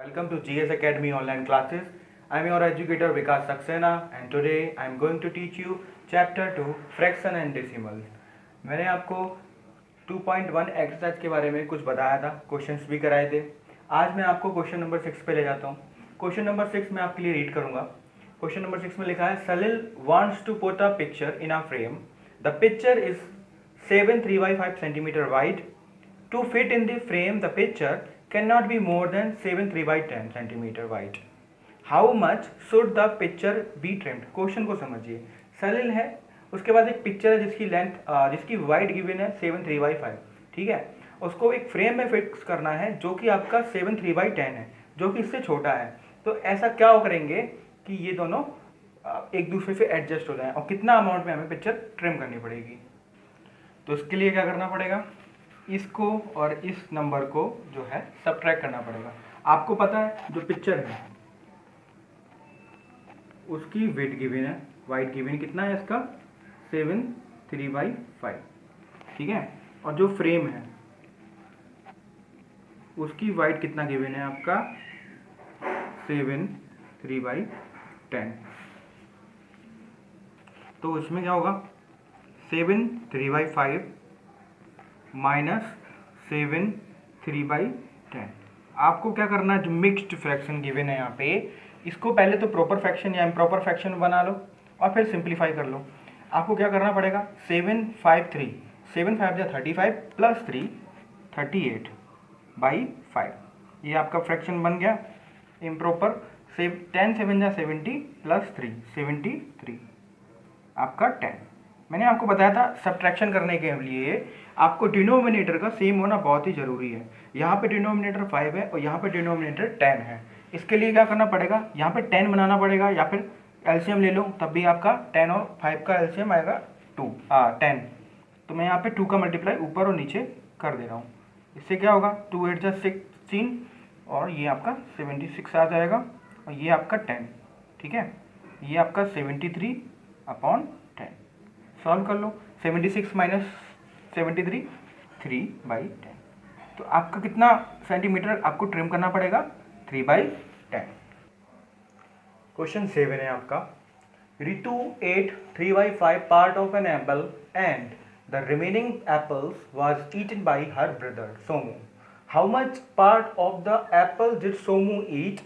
Welcome to GS Academy online classes. I am your educator Vikas Saxena and today I am going to teach you chapter 2 fraction and decimals. मैंने आपको 2.1 exercise के बारे में कुछ बताया था, questions भी कराए थे. आज मैं आपको क्वेश्चन नंबर 6 पे ले जाता हूँ. क्वेश्चन नंबर 6 मैं आपके लिए रीड करूँगा. क्वेश्चन नंबर 6 में लिखा है Salil wants to put a picture in a frame. The picture is 7 3/5 centimeter wide. To fit in the frame, the picture cannot be more than 7 3/10 centimeter wide. How much should the picture be trimmed? Question को समझिए. सलिल है, उसके पास एक picture है जिसकी length जिसकी wide given है 7 3/5. ठीक है, उसको एक फ्रेम में फिक्स करना है जो कि आपका 7 3/10 है, जो कि इससे छोटा है. तो ऐसा क्या करेंगे कि ये दोनों एक दूसरे से एडजस्ट हो जाएं और कितना अमाउंट में हमें पिक्चर ट्रिम करनी पड़ेगी. तो इसके लिए क्या करना पड़ेगा, इसको और इस नंबर को जो है सबट्रैक्ट करना पड़ेगा. आपको पता है जो पिक्चर है उसकी वेट गिवन है, वाइट गिवन कितना है इसका 7 3/5. ठीक है, और जो फ्रेम है उसकी वाइट कितना गिवन है आपका 7 3/10. तो इसमें क्या होगा 7 3/5 माइनस 7 3/10. आपको क्या करना है, जो मिक्स्ड फ्रैक्शन गिवन है यहाँ पे, इसको पहले तो प्रॉपर फ्रैक्शन या इम्प्रॉपर फ्रैक्शन बना लो और फिर सिंप्लीफाई कर लो. आपको क्या करना पड़ेगा 7 5 3 7 5 या 35 प्लस 3 38/5. ये आपका फ्रैक्शन बन गया इम्प्रॉपर. 10 7 या 70 प्लस 3 73 आपका 10. मैंने आपको बताया था सब्ट्रैक्शन करने के लिए आपको डिनोमिनेटर का सेम होना बहुत ही ज़रूरी है. यहाँ पे डिनोमिनेटर 5 है और यहाँ पे डिनोमिनेटर 10 है. इसके लिए क्या करना पड़ेगा, यहाँ पे 10 बनाना पड़ेगा या फिर एलसीएम ले लो, तब भी आपका 10 और 5 का एलसीएम आएगा 10. तो मैं यहाँ पे 2 का मल्टीप्लाई ऊपर और नीचे कर दे रहा हूँ. इससे क्या होगा 2 8 जा 16 और ये आपका 76 आ जाएगा और ये आपका 10. ठीक है, ये आपका 73/10. सॉल्व कर लो. 76 माइनस 73 3/10. तो आपका कितना सेंटीमीटर आपको ट्रिम करना पड़ेगा 3/10. क्वेश्चन 7 है आपका. Ritu ate 3/5 part of an apple and the remaining apples was eaten by her brother Somu. How much part of the apple did Somu eat?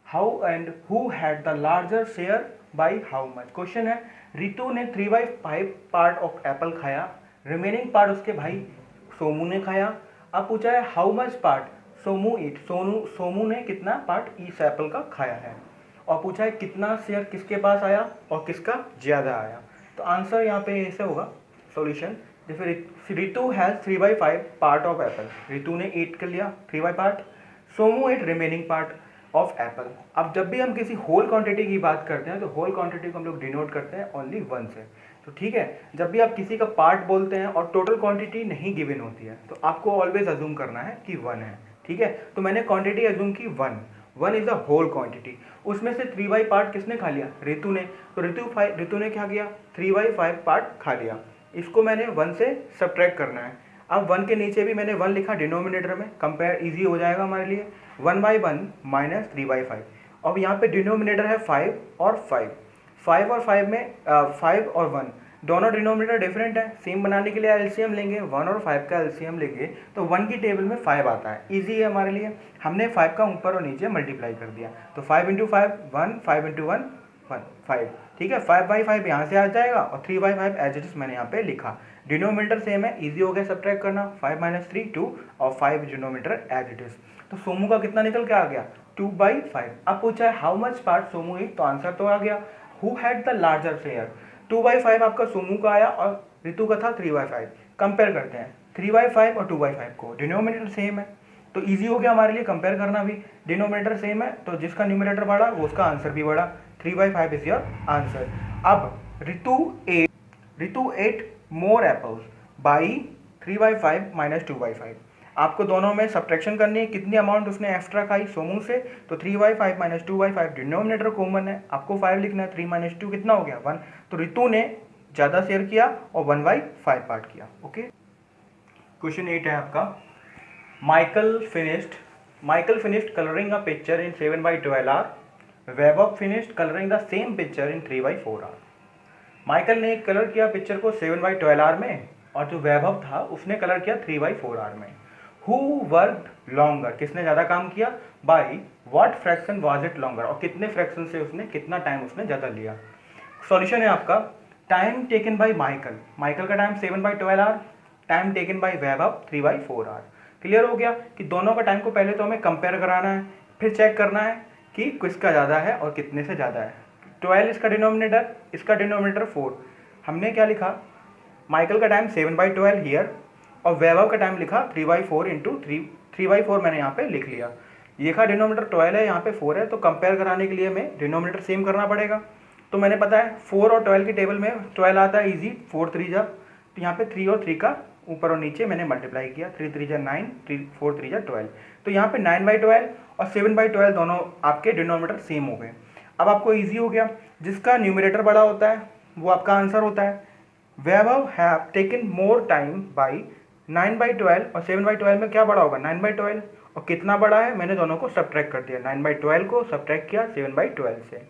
How and who had the larger share by how much? Question है रितु ने 3/5 part of Apple खाया, remaining part उसके भाई सोमू ने खाया. अब पूछा है हाउ मच पार्ट सोमू ईट, सोमू ने कितना पार्ट इस एप्पल का खाया है, और पूछा है कितना शेयर किसके पास आया और किसका ज़्यादा आया. तो आंसर यहाँ पे ऐसे होगा सॉल्यूशन. जैसे Ritu has 3/5 part of apple, Ritu ने 8 कर लिया 3/5 part, Somu ate remaining part of apple. अब जब भी हम किसी होल क्वांटिटी की बात करते हैं तो होल क्वांटिटी को हम लोग डिनोट करते हैं ओनली 1 से. तो ठीक है, जब भी आप किसी का पार्ट बोलते हैं और टोटल क्वांटिटी नहीं गिवन होती है तो आपको ऑलवेज अज्यूम करना है कि 1 है. ठीक है, तो मैंने क्वांटिटी अज्यूम की 1 इज अ होल क्वांटिटी. उसमें से 3/5 पार्ट किसने खा लिया, रितु ने. तो रितु ने क्या किया 3/5 पार्ट खा लिया. इसको मैंने 1 से सब्ट्रैक्ट करना है. अब 1 के नीचे भी मैंने 1 लिखा डिनोमिनेटर में, कंपेयर इजी हो जाएगा हमारे लिए. 1/1 माइनस 3/5. अब यहाँ पे डिनोमिनेटर है 5 और 5 और 5 में 5 और 1 दोनों डिनोमिनेटर डिफरेंट है. सेम बनाने के लिए एलसीएम लेंगे, 1 और 5 का एलसीएम लेंगे तो 1 की टेबल में 5 आता है. इजी है हमारे लिए. हमने 5 का ऊपर और नीचे मल्टीप्लाई कर दिया. तो 5 × 5 1, 5 × 1 5. ठीक है, 5/5 यहाँ से आ जाएगा और 3/5 एज इट इज मैंने यहाँ पे लिखा. डिनोमिनेटर सेम है, इजी हो गया सब्ट्रैक्ट करना. 5 - 3 2 और 5 डिनोमिनेटर एज इट इज. तो सोमू का कितना निकल के आ गया 2/5. अब पूछा है हाउ मच पार्ट सोमू ईट, तो आंसर तो आ गया who had the larger share. 2/5 आपका सोमू का आया और रितु का था 3/5. कंपेयर करते हैं 3/5 और 2/5 को, डिनोमिनेटर सेम है तो इजी हो गया हमारे लिए कंपेयर करना भी. डिनोमिनेटर सेम है तो जिसका न्यूमिनेटर बढ़ा वो उसका आंसर भी बढ़ा. 3/5 इज योर आंसर. अब Ritu ate more apples by 3/5 minus 2/5. आपको दोनों में सब्ट्रैक्शन करनी है, कितनी अमाउंट उसने एक्स्ट्रा खाई सोमू से. तो 3/5 माइनस 2/5 डिनोमिनेटर कॉमन है, आपको 5 लिखना है. 3 - 2 कितना हो गया 1. तो रितु ने ज़्यादा शेयर किया और 1/5 पार्ट किया. ओके, क्वेश्चन 8 है आपका. Michael finished Michael finished coloring a picture in 7/12 hour. Vaibhav finished coloring the same picture in 3/4 hour. Michael ने कलर किया पिक्चर को 7/12 आवर में, और जो वैभव था उसने कलर किया 3/4 आवर में. हु वर्कड लॉन्गर, किसने ज़्यादा काम किया, by what fraction was it longer, और कितने फ्रैक्शन से उसने, कितना टाइम उसने ज़्यादा लिया. सॉल्यूशन है आपका, time taken by Michael, Michael का time 7/12 hour, time taken by Vaibhav 3/4 hour. Clear हो गया कि दोनों का टाइम को पहले तो हमें कंपेयर कराना है, फिर चेक करना है कि किसका ज़्यादा है और कितने से ज़्यादा है. 12 इसका डिनोमिनेटर, इसका डिनोमिनेटर 4. हमने क्या लिखा, माइकल का टाइम 7/12 हियर, और वैभव का टाइम लिखा 3/4 इंटू 3/4 मैंने यहाँ पे लिख लिया. ये का डिनोमिनेटर 12 है, यहाँ पे 4 है, तो कंपेयर कराने के लिए हमें डिनोमिनेटर सेम करना पड़ेगा. तो मैंने पता है 4 और 12 की टेबल में 12 आता है इजी, 4 3 जा, तो यहाँ पे 3 और 3 का ऊपर और नीचे मैंने मल्टीप्लाई किया, 3 3 जा 9, 4 3 जा 12. तो यहाँ पे 9/12 और 7/12 दोनों आपके डिनोमिनेटर सेम हो गए. अब आपको इजी हो गया, जिसका न्यूमरेटर बड़ा होता है वो आपका आंसर होता है. Vaibhav have taken more time by 9/12, और 7/12 में क्या बड़ा होगा, 9/12, और कितना बड़ा है मैंने दोनों को सब्ट्रैक्ट कर दिया, 9/12 को सब्ट्रैक्ट किया 7/12 से,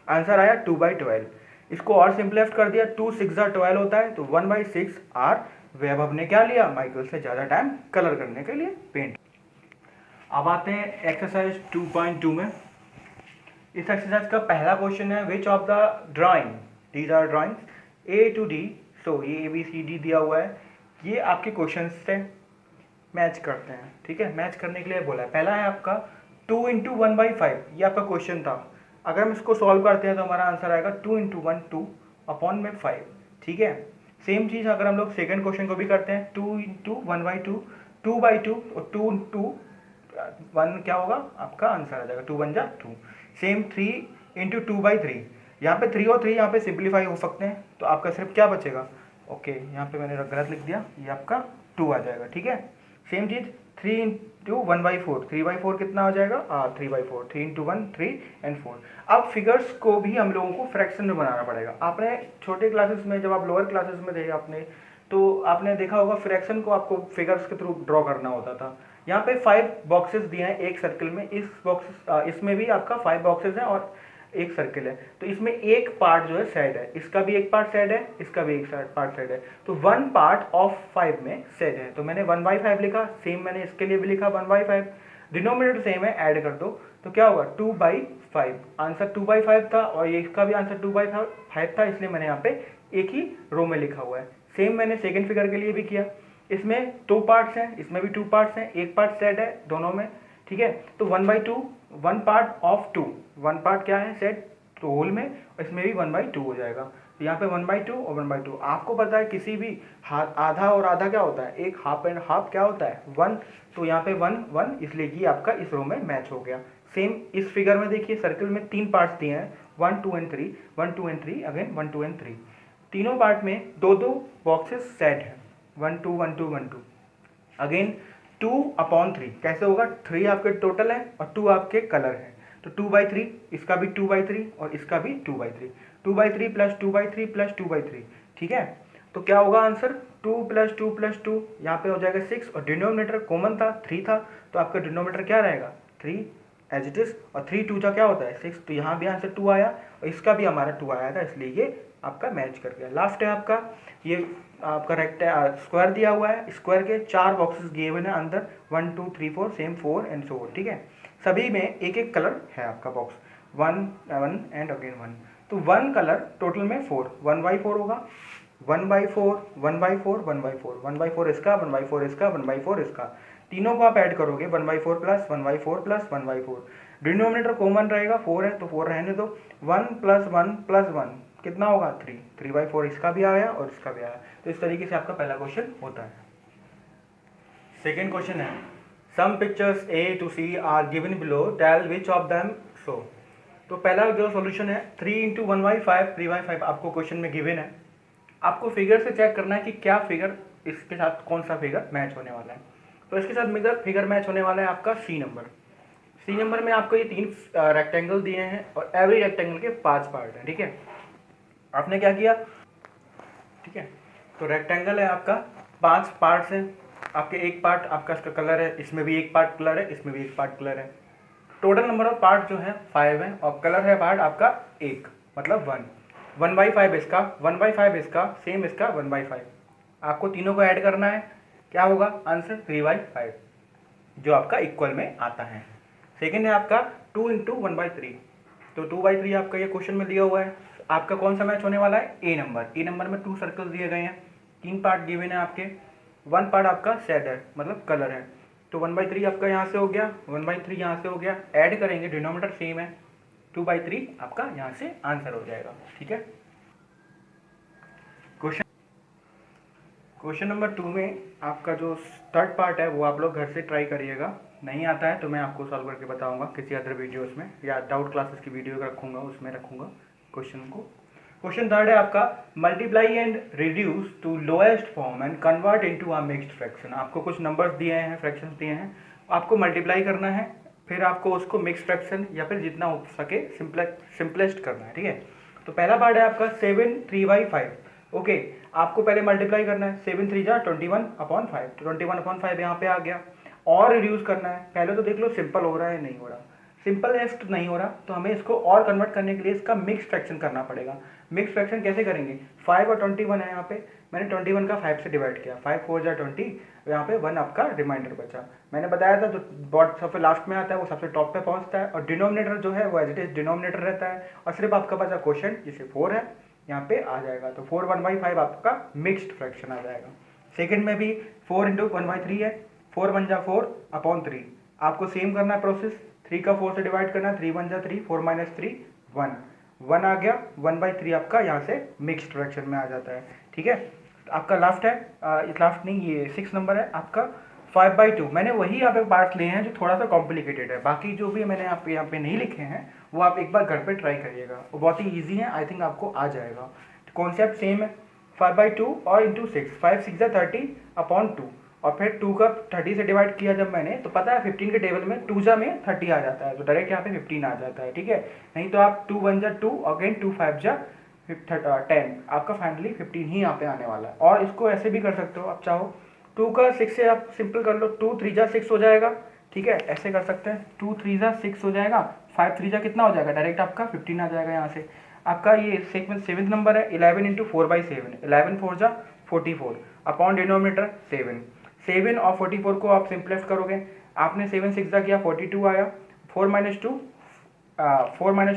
आंसर आया 2/12. इसको और सिंपलेस्ट कर दिया, 2 6 जा 12 होता है, तो 1/6 आर वैभव ने क्या लिया, माइकल से ज़्यादा टाइम कलर करने के लिए पेंट. अब आते हैं एक्सरसाइज 2.2 में. इस एक्सरसाइज का पहला क्वेश्चन है, which of the drawing, these are drawings A to D, so ये ABCD दिया हुआ है, ये आपके क्वेश्चन से मैच करते हैं. ठीक है, मैच करने के लिए बोला है. पहला है आपका 2 × 1/5, ये आपका क्वेश्चन था. अगर हम इसको सॉल्व करते हैं तो हमारा आंसर आएगा 2 × 1 2 अपॉन में 5. ठीक है, सेम चीज़ अगर हम लोग सेकंड क्वेश्चन को भी करते हैं, 2 × 1/2 2/2, और 2 × 1 क्या होगा, आपका आंसर आ जाएगा 2 1 जा 2. सेम 3 × 2/3, यहाँ पे 3 और 3 यहाँ पे सिंप्लीफाई हो सकते हैं, तो आपका सिर्फ क्या बचेगा, ओके यहाँ पे मैंने गलत लिख दिया, ये आपका 2 आ जाएगा. ठीक है, सेम चीज़ 3 × 1/4, 3/4 कितना हो जाएगा, 3/4, 3 × 1 3 and 4. अब फिगर्स को भी हम लोगों को फ्रैक्शन में बनाना पड़ेगा. आपने छोटे क्लासेस में, जब आप लोअर क्लासेस में थे आपने, तो आपने देखा होगा फ्रैक्शन को आपको फिगर्स के थ्रू ड्रॉ करना होता था. यहाँ पे 5 बॉक्सेस दिए हैं एक सर्कल में, इसमें भी आपका 5 बॉक्सेस हैं और एक सर्कल है, तो इसमें एक पार्ट जो है सेड है, इसका भी एक पार्ट सेड है, इसका भी एक पार्ट सेड है, तो 1 पार्ट ऑफ 5 में सेड है, तो मैंने 1/5 लिखा. सेम मैंने इसके लिए भी लिखा 1/5. डिनोमिनेटर सेम है, ऐड कर दो तो क्या होगा 2/5. आंसर 2/5 था, और ये इसका भी आंसर 2/5 था, इसलिए मैंने यहाँ पे एक ही रो में लिखा हुआ है. सेम मैंने सेकेंड फिगर के लिए भी किया. इसमें 2 पार्ट्स हैं, इसमें भी 2 पार्ट्स हैं, एक पार्ट सेड है दोनों में. ठीक है, तो 1/2, 1 पार्ट ऑफ 2, 1 पार्ट क्या है सेड, तो होल में, और इसमें भी 1/2 हो जाएगा. तो यहाँ पे 1/2 और 1/2. आपको पता है किसी भी आधा और आधा क्या होता है, एक हाफ एंड हाफ क्या होता है 1, तो यहाँ पे 1 1, इसलिए ये आपका इस रो में मैच हो गया. सेम इस फिगर में देखिए, सर्कल में 3 पार्ट्स दिए हैं, 1 2 and 3, 1 2 and 3, अगेन 1 2 and 3. तीनों पार्ट में 2 बॉक्सेस सेट है, 1 2 1 2 1 2. अगेन 2/3 कैसे होगा, 3 आपके टोटल है और 2 आपके कलर है, तो 2/3, इसका भी 2/3 और इसका भी 2/3, 2/3 प्लस 2/3 प्लस 2/3. ठीक है, तो क्या होगा आंसर, 2 + 2 + 2, यहाँ पे हो जाएगा 6, और डिनोमिनेटर कॉमन था 3 था, तो आपका डिनोमिनेटर क्या रहेगा 3 एज इट इज, और 3 2 जा क्या होता है 6, तो यहाँ भी आंसर 2 आया, और इसका भी हमारा 2 आया था, इसलिए ये आपका मैच कर गया. लास्ट है आपका, ये आपका स्क्वायर दिया हुआ है, स्क्वायर के 4 बॉक्सेस दिए हुए हैं अंदर, 1 2 3 4, सेम 4 एंड सो ऑन. ठीक है, सभी में एक एक कलर है आपका बॉक्स, 1 1 एंड अगेन 1, तो 1 कलर टोटल में 4, 1/4 होगा, 1/4 1/4 1/4, 1/4 इसका, 1/4 इसका, 1/4 इसका, तीनों को आप ऐड करोगे 1/4 प्लस 1/4 प्लस 1/4. डिनोमिनेटर कॉमन रहेगा 4 है, तो 4 रहने दो. 1 + 1 + 1 कितना होगा 3, 3/4 इसका भी आया और इसका भी आया. तो इस तरीके से आपका पहला क्वेश्चन होता है. सेकेंड क्वेश्चन है, some pictures A to C are given below, tell which of them show. तो पहला जो सॉल्यूशन है 3 × 1/5 3/5 आपको क्वेश्चन में गिवन है. आपको फिगर से चेक करना है कि क्या फिगर इसके साथ, कौन सा फिगर मैच होने वाला है. तो इसके साथ फिगर मैच होने वाला है आपका C नंबर. C नंबर में आपको ये 3 रेक्टेंगल दिए हैं, और एवरी रेक्टेंगल के 5 पार्ट हैं. ठीक है, आपने क्या किया, ठीक है, तो रेक्टेंगल है आपका 5 पार्ट्स हैं, आपके एक पार्ट आपका इसका कलर है, इसमें भी एक पार्ट कलर है, इसमें भी एक पार्ट कलर है। टोटल नंबर ऑफ पार्ट जो है 5 है और कलर है पार्ट आपका एक, मतलब 1/5 इसका, 1/5 इसका, सेम इसका 1/5। आपको तीनों को ऐड करना है, क्या होगा आंसर 3/5 जो आपका इक्वल में आता है। सेकेंड है आपका 2 × 1/3, तो 2/3 आपका ये क्वेश्चन में दिया हुआ है। आपका कौन सा मैच होने वाला है, ए नंबर में 2 सर्कल दिए गए हैं, 3 पार्ट गिवन है आपके, 1 पार्ट आपका शेड है मतलब कलर है, तो 1/3 आपका यहाँ से हो गया, 1/3 यहाँ से हो गया, ऐड करेंगे डिनोमिनेटर सेम है, 2/3 आपका यहाँ से आंसर हो जाएगा। ठीक है, क्वेश्चन नंबर 2 में आपका जो थर्ड पार्ट है वो आप लोग घर से ट्राई करिएगा, नहीं आता है तो मैं आपको सॉल्व करके बताऊंगा किसी अदर वीडियोस में, या डाउट क्लासेस की वीडियो रखूंगा उसमें रखूंगा क्वेश्चन को। क्वेश्चन थर्ड है आपका multiply and reduce to lowest form and convert into a mixed fraction. आपको कुछ नंबर्स दिए हैं, फ्रैक्शंस दिए हैं, आपको मल्टीप्लाई करना है, फिर आपको उसको मिक्स फ्रैक्शन या फिर जितना हो सके सिंपलेस्ट करना है। ठीक है, तो पहला पार्ट है आपका 7 3/5। ओके, आपको पहले मल्टीप्लाई करना है, 7 3 जा 21/5, 21/5 यहाँ पे आ गया, और रिड्यूस करना है। पहले तो देख लो सिंपल हो रहा है नहीं हो रहा, सिंपलेस्ट नहीं हो रहा, तो हमें इसको और कन्वर्ट करने के लिए इसका मिक्स फ्रैक्शन करना पड़ेगा। मिक्स फ्रैक्शन कैसे करेंगे, 5 और 21 है, यहाँ पे मैंने 21 का 5 से डिवाइड किया, 5 4 जा 20, यहाँ पे 1 आपका रिमाइंडर बचा। मैंने बताया था जो बॉट सबसे लास्ट में आता है वो सबसे टॉप पे पहुंचता है, और डिनोमिनेटर जो है वो एज इट इज डिनोमिनेटर रहता है, और सिर्फ आपका बचा क्वेश्चन जिसे 4 है यहाँ पे आ जाएगा, तो 4 1/5 आपका मिक्स्ड फ्रैक्शन आ जाएगा। सेकंड में भी 4 × 1/3 है, 4 1 जा 4/3, आपको सेम करना है प्रोसेस, 3 का 4 से डिवाइड करना, 3 1 जा 3, 4 - 3 1 आ गया, 1/3 आपका यहाँ से मिक्स्ड फ्रैक्शन में आ जाता है। ठीक है, आपका लास्ट है, लास्ट नहीं ये 6 नंबर है आपका 5/2। मैंने वही यहाँ पे पार्ट्स लिए हैं जो थोड़ा सा कॉम्प्लिकेटेड है, बाकी जो भी मैंने यहाँ पे नहीं लिखे हैं वो आप एक बार घर पे ट्राई करिएगा, वो बहुत ही ईजी है, आई थिंक आपको आ जाएगा। कॉन्सेप्ट सेम है, 5/2 और इंटू 6, 5 6 जा 30/2, और फिर 2 का 30 से डिवाइड किया जब मैंने, तो पता है 15 के टेबल में 2 जा में 30 आ जाता है, तो डायरेक्ट यहाँ पे 15 आ जाता है। ठीक है, नहीं तो आप 2 1 जा 2, अगेन 2 5 जा 10, आपका फाइनली 15 ही यहाँ पे आने वाला है। और इसको ऐसे भी कर सकते हो आप चाहो, 2 का 6 से आप सिंपल कर लो, 2 3 जा 6 हो जाएगा। ठीक है, ऐसे कर सकते हैं, 2 3 जा 6 हो जाएगा, 5 3 जा कितना हो जाएगा, डायरेक्ट आपका 15 आ जाएगा यहाँ से। आपका ये सेवन्थ नंबर है, 11 × 4/7, 11 4 जा 44 अपॉन डिनोमिनेटर 7, 7 और 44 को आप सिंपलेस्ट करोगे, आपने 7 6 जा किया 42 आया, 4 -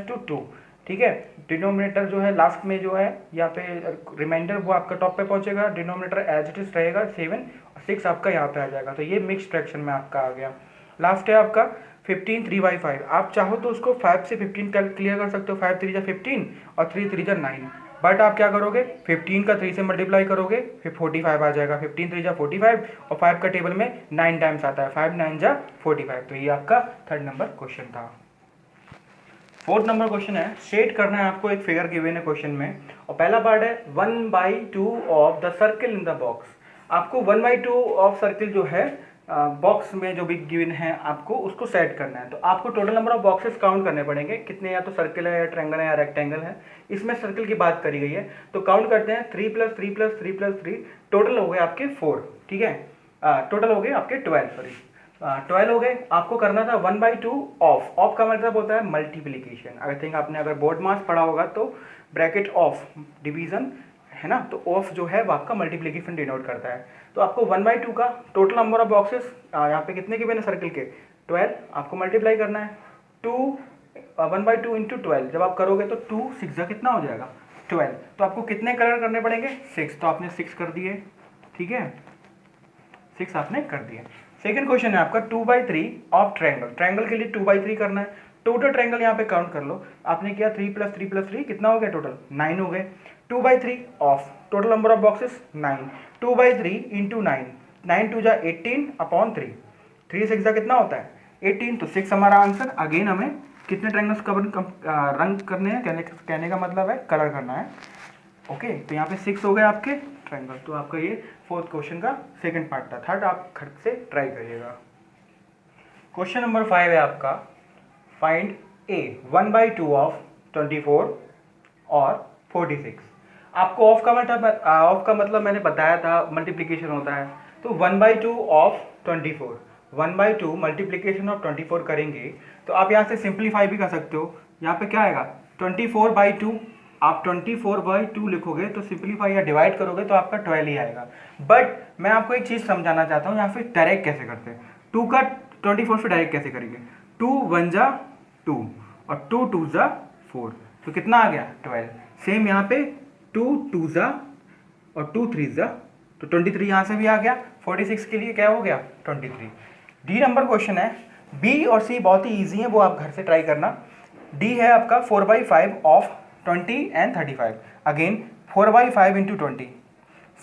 2 2। ठीक है, डिनोमिनेटर जो है लास्ट में जो है यहाँ पे रिमाइंडर वो आपका टॉप पे पहुंचेगा, डिनोमिनेटर एज इट इज रहेगा 7, और 6 आपका यहाँ पे आ जाएगा, तो ये मिक्स फ्रैक्शन में आपका आ गया। लास्ट है आपका 15 3/5, आप चाहो तो उसको 5 से 15 क्लियर कर सकते हो, 5 3 जा 15 और 3 3 जा 9, बट आप क्या करोगे 15 का 3 से मल्टीप्लाई करोगे फिर 45 आ जाएगा, 15 3 जा 45, और 5 का टेबल में 9 टाइम्स आता है, 5 9 जा 45, तो ये आपका थर्ड नंबर क्वेश्चन था। फोर्थ नंबर क्वेश्चन है, शेड करना है आपको, एक फिगर गिवन है क्वेश्चन में, और पहला पार्ट है 1/2 of the circle in the box. आपको 1/2 ऑफ सर्किल जो है बॉक्स में जो भी गिवन है आपको उसको सेट करना है, तो आपको total number of boxes count करने पड़ेंगे, कितने, या तो सर्किल है या ट्रायंगल है या रेक्टेंगल है, इसमें सर्किल की बात करी गई है, तो काउंट करते हैं, 3 + 3 + 3 + 3, टोटल हो गए आपके 4। ठीक है, टोटल हो गए आपके 12, सॉरी 12 हो गए। आपको करना था 1/2 ऑफ का मतलब होता है मल्टीप्लीकेशन, आई थिंक आपने अगर बोर्ड मास पढ़ा होगा तो ब्रैकेट ऑफ डिवीजन है ना, तो ऑफ जो है वो आपका मल्टीप्लीकेशन डिनोट करता है। तो आपको 1/2 का टोटल नंबर ऑफ बॉक्सेस यहाँ पे कितने के बिना सर्किल के 12, आपको मल्टीप्लाई करना है 1/2 × 12, जब आप करोगे तो 2 6 जा कितना हो जाएगा 12, तो आपको कितने कलर करने पड़ेंगे 6, तो आपने 6 कर दिए। ठीक है, 6 आपने कर दिए। सेकंड क्वेश्चन है आपका 2/3 ऑफ ट्रायंगल, ट्रायंगल के लिए 2/3 करना है, टोटल ट्रायंगल यहाँ पे काउंट कर लो, आपने किया 3 + 3 + 3 कितना हो गया टोटल 9 हो गए, 2/3 of total number of boxes 9, 2/3 × 9, 9 2 जा 18/3, 3 6 जा कितना होता है 18, तो 6 हमारा आंसर। अगेन हमें कितने ट्रायंगल्स रंग करने हैं, कहने का मतलब है कलर करना है। ओके, तो यहाँ पे 6 हो गए आपके ट्रायंगल, तो आपका ये फोर्थ क्वेश्चन का सेकंड पार्ट था। थर्ड आप घर से ट्राई करिएगा। क्वेश्चन नंबर 5 है आपका, फाइंड ए 1/2 ऑफ 24 और 46। आपको ऑफ का मतलब मैंने बताया था मल्टीप्लीकेशन होता है, तो 1/2 ऑफ 24, 1/2 मल्टीप्लीकेशन ऑफ 24 करेंगे तो आप यहाँ से सिंप्लीफाई भी कर सकते हो। यहाँ पे क्या आएगा 24/2, आप 24/2 लिखोगे तो सिंप्लीफाई या डिवाइड करोगे तो आपका 12 ही आएगा। बट मैं आपको एक चीज़ समझाना चाहता हूँ, यहाँ पे डायरेक्ट कैसे करते हैं। 2 का 24 से डायरेक्ट कैसे करेंगे, 2 1 जा 2 और 2 2 जा 4, तो कितना आ गया 12। सेम यहाँ पे 2 2 जा और 2 3 जा, तो 23 यहाँ से भी आ गया। 46 के लिए क्या हो गया 23। डी नंबर क्वेश्चन है, बी और सी बहुत ही ईजी है, वो आप घर से ट्राई करना। डी है आपका 4/5 ऑफ 20 एंड 35। अगेन 4/5 इंटू 20,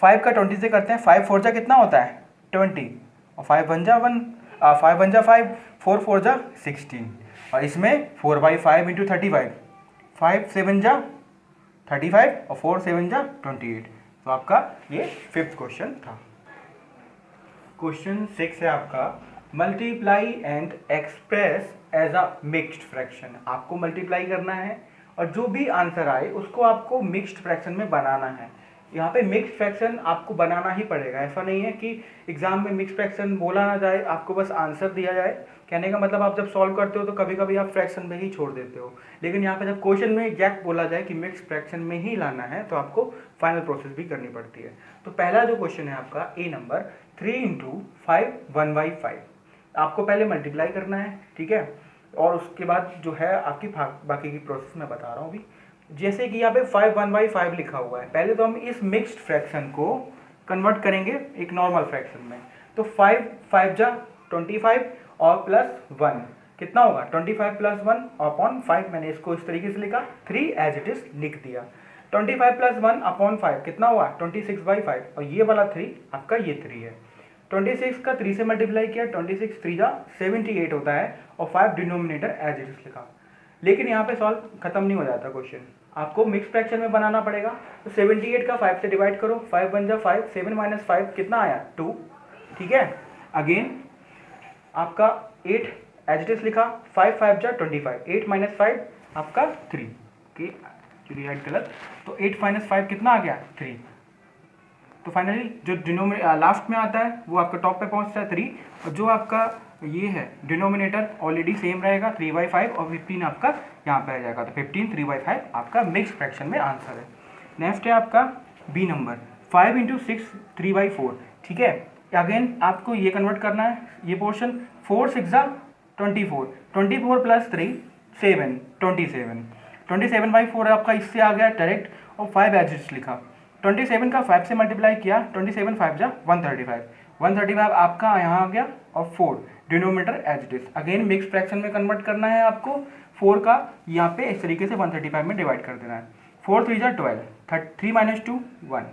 5 का 20 से करते हैं, 5 4 जा कितना होता है 20 और 5 1 जा 1, 5 1 जा 5, 4 4 जा 16 और इसमें 4/5 इंटू 35, 5 7 जा 35 और 4 7 जा 28। तो आपका ये 5th क्वेश्चन था। क्वेश्चन 6 है आपका, multiply and express as a mixed fraction. आपको मल्टीप्लाई करना है और जो भी आंसर आए उसको आपको मिक्स्ड फ्रैक्शन में बनाना है। यहाँ पे मिक्स्ड फ्रैक्शन आपको बनाना ही पड़ेगा, ऐसा नहीं है कि एग्जाम में मिक्स्ड फ्रैक्शन बोला ना जाए, आपको बस आंसर दिया जाए। कहने का मतलब आप जब सॉल्व करते हो तो कभी कभी आप फ्रैक्शन में ही छोड़ देते हो, लेकिन यहाँ पे जब क्वेश्चन में एग्जैक्ट बोला जाए कि मिक्स्ड फ्रैक्शन में ही लाना है तो आपको फाइनल प्रोसेस भी करनी पड़ती है। तो पहला जो क्वेश्चन है आपका ए नंबर, 3 × 5 1/5। आपको पहले मल्टीप्लाई करना है, ठीक है, और उसके बाद जो है आपकी बाकी की प्रोसेस मैं बता रहा हूँ अभी। जैसे कि यहाँ पे 5 1/5 लिखा हुआ है, पहले तो हम इस मिक्स्ड फ्रैक्शन को कन्वर्ट करेंगे एक नॉर्मल फ्रैक्शन में। तो 5 5 जा 25 और प्लस 1 कितना होगा 25 + 1 अपॉन 5। मैंने इसको इस तरीके से लिखा, 3 एज इट इज लिख दिया। 25 + 1 अपॉन 5 कितना हुआ 26/5 और ये वाला 3 आपका ये 3 है। 26 का 3 से मल्टीप्लाई किया, 26 3 जा 78 होता है और 5 डिनोमिनेटर एज इट इज लिखा। लेकिन यहाँ पे सॉल्व खत्म नहीं हो जाता क्वेश्चन, आपको मिक्स फ्रैक्शन में बनाना पड़ेगा। तो 78 का 5 से डिवाइड करो, 5 1 जा 5, 7 - 5 कितना आया 2, ठीक है। अगेन आपका 8 एज इट इज लिखा, 5 5 जा 25, 8 - 5 आपका 3, ओके चलिए राइट गलत। तो 8 - 5 कितना आ गया 3। तो फाइनली जो लास्ट में आता है वो आपका टॉप पे पहुंचता है 3, और जो आपका ये है डिनोमिनेटर ऑलरेडी सेम रहेगा 3/5 और 15 आपका यहाँ पे आ जाएगा। तो 15 3/5 आपका मिक्स फ्रैक्शन में आंसर है। नेक्स्ट है आपका बी नंबर, 5 × 6 3/4, ठीक है। अगेन आपको ये कन्वर्ट करना है ये पोर्शन, 4 6 जा 24, 24 + 3 7 27, 27/4 आपका इससे आ गया डायरेक्ट और 5 एज लिखा। 27 का 5 से मल्टीप्लाई किया, 27 5 जा 135, 135 आपका यहाँ आ गया और 4 denominator as it is. Again mix fraction में कन्वर्ट करना है आपको, 4 का यहाँ पे इस तरीके से 135 में डिवाइड कर देना है। 4 3 जा 12, 3 - 2 1,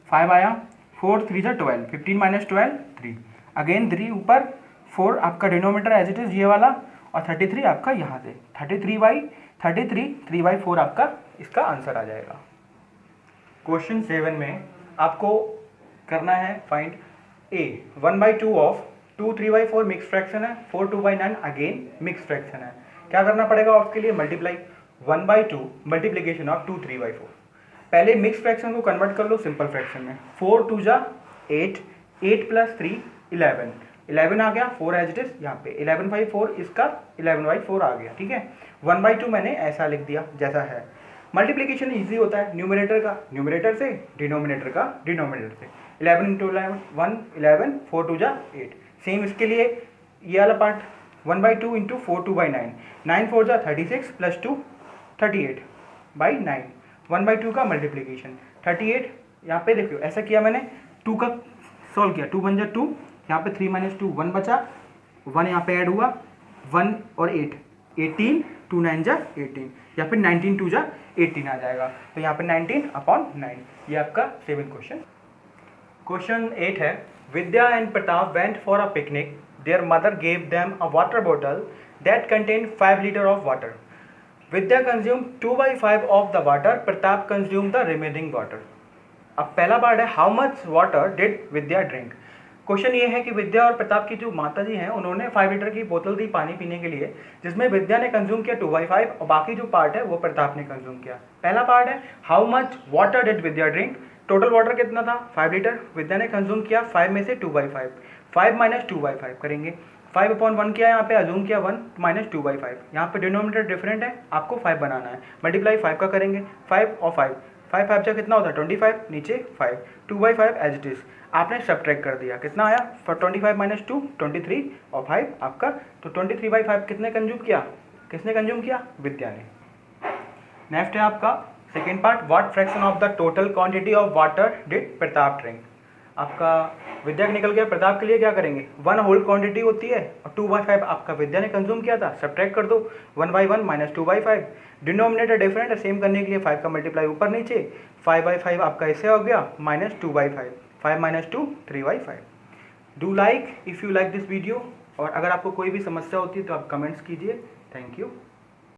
5 आया, 4 3 जा 12, 15 - 12 3, अगेन 3 ऊपर, 4 आपका डिनोमिनेटर एज इट इज ये वाला और 33 आपका यहाँ से 33 3/4 आपका इसका आंसर आ जाएगा। क्वेश्चन 7 में आपको करना है find A 1/2 of 2 3/4 mix fraction है, 4 2/9 अगेन मिक्स फ्रैक्शन है। क्या करना पड़ेगा उसके लिए मल्टीप्लाई, 1/2 मल्टीप्लीकेशन ऑफ 2 3/4। पहले मिक्स फ्रैक्शन को कन्वर्ट कर लो सिंपल फ्रैक्शन में, 4 2 जा 8, 8 + 3 11, 11 आ गया, 4 एज इट इज यहाँ पे 11/4 इसका 11/4 आ गया, ठीक है। 1/2 मैंने ऐसा लिख दिया जैसा है। मल्टीप्लिकेशन इजी होता है, न्यूमरेटर का न्यूमरेटर से, डिनोमिनेटर का डिनोमिनेटर से। 11 × 11 1 11, 4 2 जा 8। सेम इसके लिए ये वाला पार्ट 1/2 × 4 2/9, 9 4 जा 36 + 2 38/9, 1/2 का मल्टीप्लिकेशन 38। यहाँ पे देखो ऐसा किया मैंने, 2 का सॉल्व किया, 2 1 जा 2, यहाँ पे 3 - 2 1 बचा, 1 यहाँ पे ऐड हुआ, 1 और 8 18, 2 9 जा 18, या फिर 19 2 जा 18 आ जाएगा। तो यहाँ पे 19/9, ये आपका 7th क्वेश्चन। क्वेश्चन 8 है, Vidya and Pratap went for a picnic, their mother gave them a water bottle that contain 5 litre of water. Vidya consume 2/5 of the water, Pratap consume the remaining water. अब पहला पार्ट है, how much water did Vidya drink. Question ये है कि विद्या और प्रताप की जो माता जी हैं उन्होंने 5 लीटर की बोतल दी पानी पीने के लिए, जिसमें विद्या ने कंज्यूम किया 2/5 और बाकी जो पार्ट है वो प्रताप ने कंज्यूम किया। पहला पार्ट है, how much water did Vidya drink, total water कितना था 5 लीटर, विद्या ने कंज्यूम किया 5 में से 2/5, 5 माइनस 2/5 करेंगे, 5/1 किया यहाँ पे अज्यूम किया 1 माइनस 2/5, यहाँ पे डिनोमिनेटर डिफरेंट है, आपको 5 बनाना है, मल्टीप्लाई 5 का करेंगे, 5 और 5, 5 5 कितना होता है 25, नीचे 5, 2/5 एज इट इज़, आपने सब्ट्रैक्ट कर दिया, कितना आया 25 माइनस 2 23 और 5 आपका, तो 23/5 कितने कंज्यूम किया, किसने कंज्यूम किया, विद्या ने। नेक्स्ट है आपका second part, what fraction of the total quantity of water did Pratap drink. आपका विद्या का निकल गया, प्रताप के लिए क्या करेंगे, 1 होल क्वांटिटी होती है और 2/5 आपका विद्या ने कंज्यूम किया था, सब्ट्रैक्ट कर दो, 1/1 माइनस 2/5, डिनोमिनेटर डिफरेंट है, सेम करने के लिए 5 का मल्टीप्लाई ऊपर नीचे, 5/5 आपका ऐसे हो गया minus 2/5, 5 minus 2 3/5। Do like if you like this video, और अगर आपको कोई भी समस्या होती है तो आप कमेंट्स कीजिए। Thank you.